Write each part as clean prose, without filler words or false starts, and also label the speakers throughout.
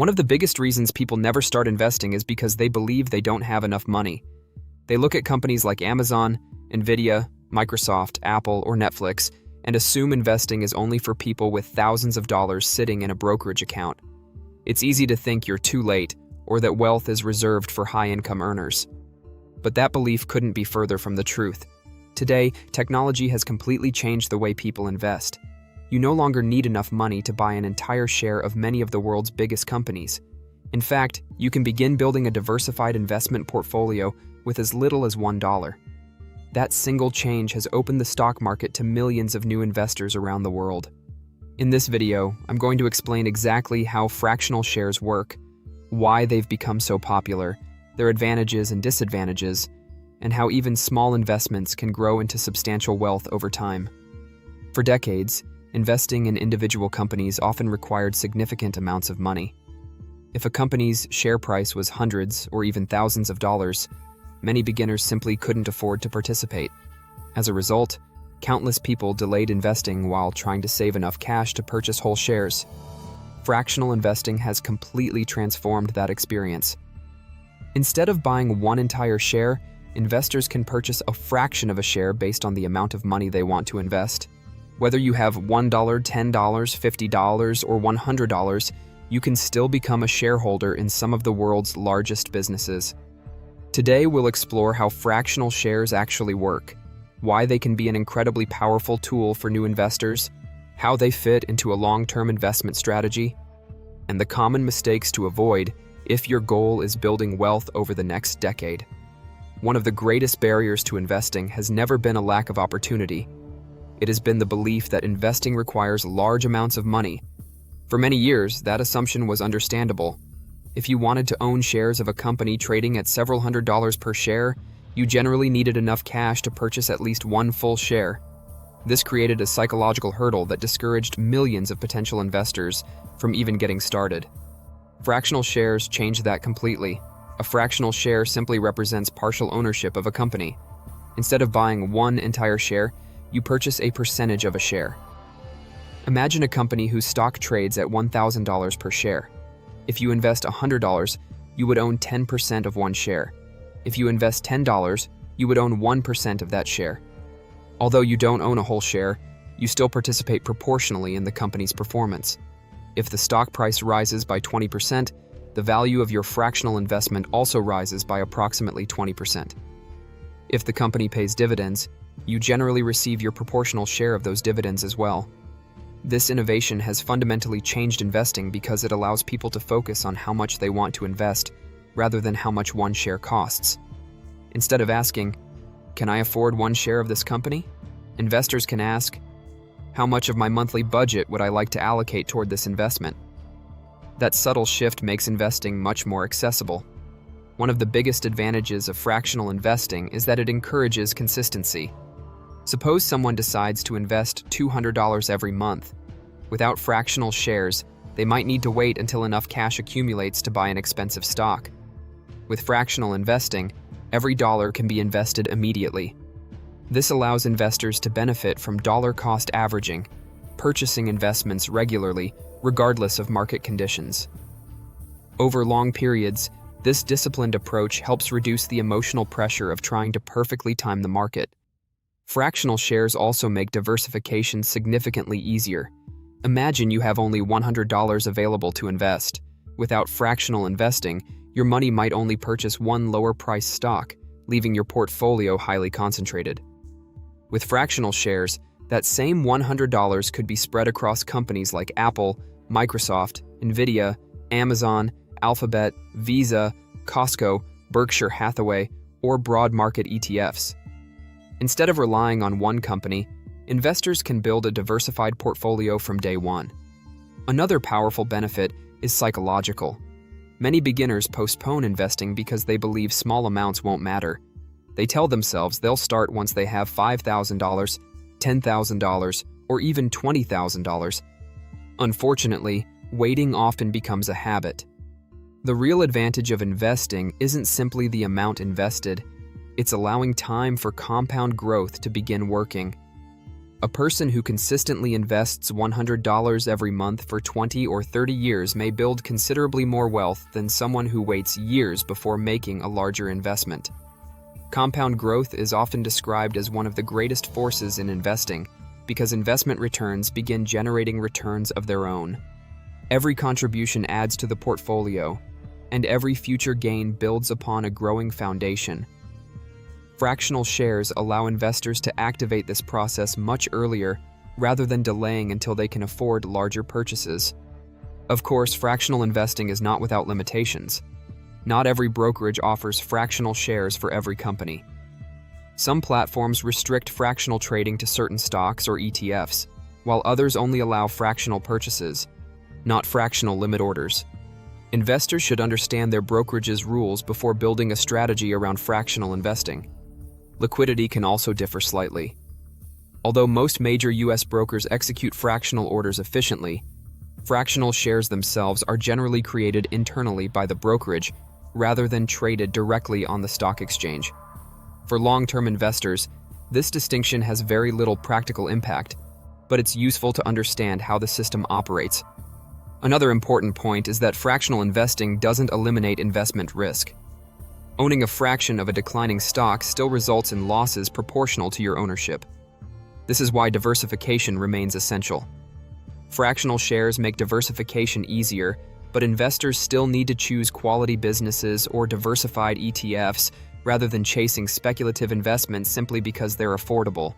Speaker 1: One of the biggest reasons people never start investing is because they believe they don't have enough money. They look at companies like Amazon, NVIDIA, Microsoft, Apple, or Netflix and assume investing is only for people with thousands of dollars sitting in a brokerage account. It's easy to think you're too late or that wealth is reserved for high-income earners. But that belief couldn't be further from the truth. Today, technology has completely changed the way people invest. You no longer need enough money to buy an entire share of many of the world's biggest companies. In fact, you can begin building a diversified investment portfolio with as little as $1. That single change has opened the stock market to millions of new investors around the world. In this video, I'm going to explain exactly how fractional shares work, why they've become so popular, their advantages and disadvantages, and how even small investments can grow into substantial wealth over time. For decades, investing in individual companies often required significant amounts of money. If a company's share price was hundreds or even thousands of dollars, many beginners simply couldn't afford to participate. As a result, countless people delayed investing while trying to save enough cash to purchase whole shares. Fractional investing has completely transformed that experience. Instead of buying one entire share, investors can purchase a fraction of a share based on the amount of money they want to invest. Whether you have $1, $10, $50, or $100, you can still become a shareholder in some of the world's largest businesses. Today, we'll explore how fractional shares actually work, why they can be an incredibly powerful tool for new investors, how they fit into a long-term investment strategy, and the common mistakes to avoid if your goal is building wealth over the next decade. One of the greatest barriers to investing has never been a lack of opportunity. It has been the belief that investing requires large amounts of money. For many years, that assumption was understandable. If you wanted to own shares of a company trading at several $100s per share, you generally needed enough cash to purchase at least one full share. This created a psychological hurdle that discouraged millions of potential investors from even getting started. Fractional shares changed that completely. A fractional share simply represents partial ownership of a company. Instead of buying one entire share, you purchase a percentage of a share. Imagine a company whose stock trades at $1,000 per share. If you invest $100, you would own 10% of one share. If you invest $10, you would own 1% of that share. Although you don't own a whole share, you still participate proportionally in the company's performance. If the stock price rises by 20%, the value of your fractional investment also rises by approximately 20%. If the company pays dividends, you generally receive your proportional share of those dividends as well. This innovation has fundamentally changed investing because it allows people to focus on how much they want to invest rather than how much one share costs. Instead of asking, "Can I afford one share of this company?" investors can ask, "How much of my monthly budget would I like to allocate toward this investment?" That subtle shift makes investing much more accessible. One of the biggest advantages of fractional investing is that it encourages consistency. Suppose someone decides to invest $200 every month. Without fractional shares, they might need to wait until enough cash accumulates to buy an expensive stock. With fractional investing, every dollar can be invested immediately. This allows investors to benefit from dollar-cost averaging, purchasing investments regularly, regardless of market conditions. Over long periods, this disciplined approach helps reduce the emotional pressure of trying to perfectly time the market. Fractional shares also make diversification significantly easier. Imagine you have only $100 available to invest. Without fractional investing, your money might only purchase one lower-priced stock, leaving your portfolio highly concentrated. With fractional shares, that same $100 could be spread across companies like Apple, Microsoft, NVIDIA, Amazon, Alphabet, Visa, Costco, Berkshire Hathaway, or broad market ETFs. Instead of relying on one company, investors can build a diversified portfolio from day one. Another powerful benefit is psychological. Many beginners postpone investing because they believe small amounts won't matter. They tell themselves they'll start once they have $5,000, $10,000, or even $20,000. Unfortunately, waiting often becomes a habit. The real advantage of investing isn't simply the amount invested, it's allowing time for compound growth to begin working. A person who consistently invests $100 every month for 20 or 30 years may build considerably more wealth than someone who waits years before making a larger investment. Compound growth is often described as one of the greatest forces in investing because investment returns begin generating returns of their own. Every contribution adds to the portfolio, and every future gain builds upon a growing foundation. Fractional shares allow investors to activate this process much earlier rather than delaying until they can afford larger purchases. Of course, fractional investing is not without limitations. Not every brokerage offers fractional shares for every company. Some platforms restrict fractional trading to certain stocks or ETFs, while others only allow fractional purchases, not fractional limit orders. Investors should understand their brokerage's rules before building a strategy around fractional investing. Liquidity can also differ slightly. Although most major U.S. brokers execute fractional orders efficiently, fractional shares themselves are generally created internally by the brokerage rather than traded directly on the stock exchange. For long-term investors, this distinction has very little practical impact, but it's useful to understand how the system operates. Another important point is that fractional investing doesn't eliminate investment risk. Owning a fraction of a declining stock still results in losses proportional to your ownership. This is why diversification remains essential. Fractional shares make diversification easier, but investors still need to choose quality businesses or diversified ETFs rather than chasing speculative investments simply because they're affordable.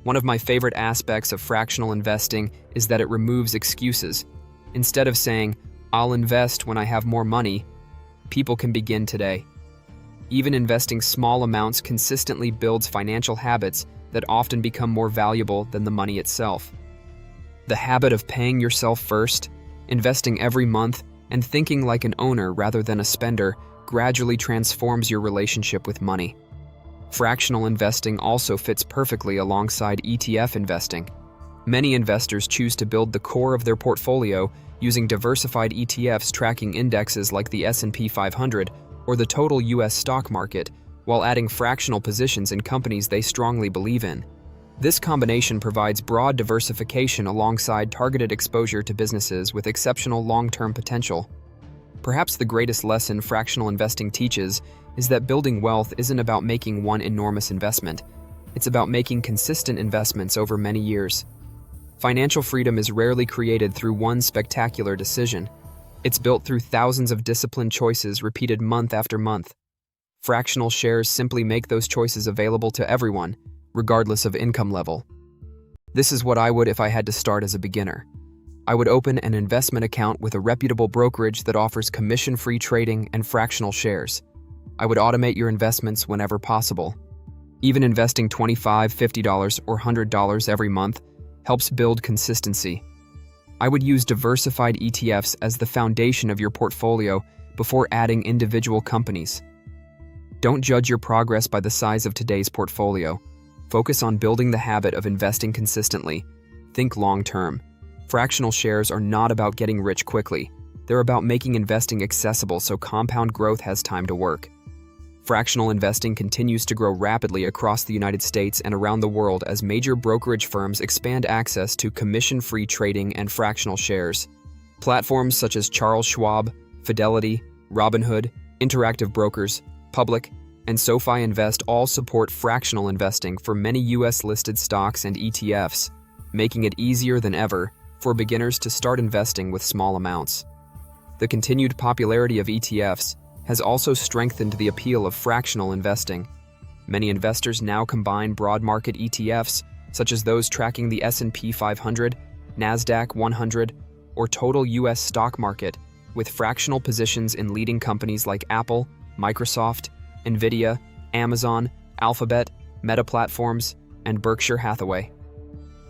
Speaker 1: One of my favorite aspects of fractional investing is that it removes excuses. Instead of saying, "I'll invest when I have more money," people can begin today. Even investing small amounts consistently builds financial habits that often become more valuable than the money itself. The habit of paying yourself first, investing every month, and thinking like an owner rather than a spender gradually transforms your relationship with money. Fractional investing also fits perfectly alongside ETF investing. Many investors choose to build the core of their portfolio using diversified ETFs tracking indexes like the S&P 500 or the total U.S. stock market, while adding fractional positions in companies they strongly believe in. This combination provides broad diversification alongside targeted exposure to businesses with exceptional long-term potential. Perhaps the greatest lesson fractional investing teaches is that building wealth isn't about making one enormous investment. It's about making consistent investments over many years. Financial freedom is rarely created through one spectacular decision. It's built through thousands of disciplined choices repeated month after month. Fractional shares simply make those choices available to everyone, regardless of income level. This is what I would if I had to start as a beginner. I would open an investment account with a reputable brokerage that offers commission-free trading and fractional shares. I would automate your investments whenever possible. Even investing $25, $50, or $100 every month helps build consistency. I would use diversified ETFs as the foundation of your portfolio before adding individual companies. Don't judge your progress by the size of today's portfolio. Focus on building the habit of investing consistently. Think long-term. Fractional shares are not about getting rich quickly. They're about making investing accessible so compound growth has time to work. Fractional investing continues to grow rapidly across the United States and around the world as major brokerage firms expand access to commission-free trading and fractional shares. Platforms such as Charles Schwab, Fidelity, Robinhood, Interactive Brokers, Public, and SoFi Invest all support fractional investing for many U.S.-listed stocks and ETFs, making it easier than ever for beginners to start investing with small amounts. The continued popularity of ETFs has also strengthened the appeal of fractional investing. Many investors now combine broad market ETFs, such as those tracking the S&P 500, NASDAQ 100, or total U.S. stock market, with fractional positions in leading companies like Apple, Microsoft, NVIDIA, Amazon, Alphabet, Meta Platforms, and Berkshire Hathaway.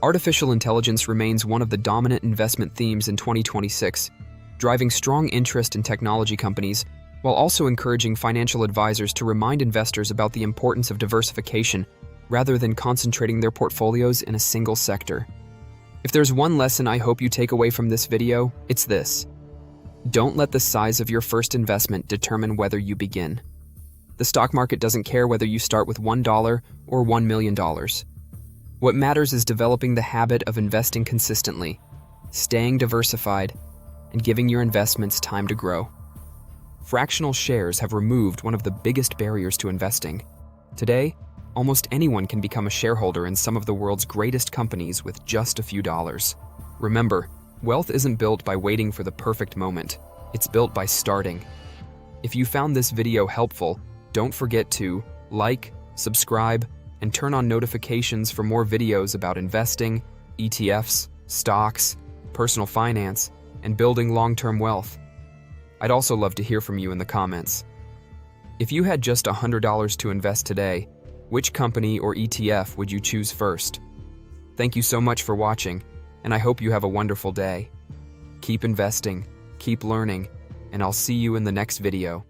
Speaker 1: Artificial intelligence remains one of the dominant investment themes in 2026, driving strong interest in technology companies while also encouraging financial advisors to remind investors about the importance of diversification rather than concentrating their portfolios in a single sector. If there's one lesson I hope you take away from this video, it's this. Don't let the size of your first investment determine whether you begin. The stock market doesn't care whether you start with $1 or $1 million. What matters is developing the habit of investing consistently, staying diversified, and giving your investments time to grow. Fractional shares have removed one of the biggest barriers to investing. Today, almost anyone can become a shareholder in some of the world's greatest companies with just a few dollars. Remember, wealth isn't built by waiting for the perfect moment. It's built by starting. If you found this video helpful, don't forget to like, subscribe, and turn on notifications for more videos about investing, ETFs, stocks, personal finance, and building long-term wealth. I'd also love to hear from you in the comments. If you had just $100 to invest today, which company or ETF would you choose first? Thank you so much for watching, and I hope you have a wonderful day. Keep investing, keep learning, and I'll see you in the next video.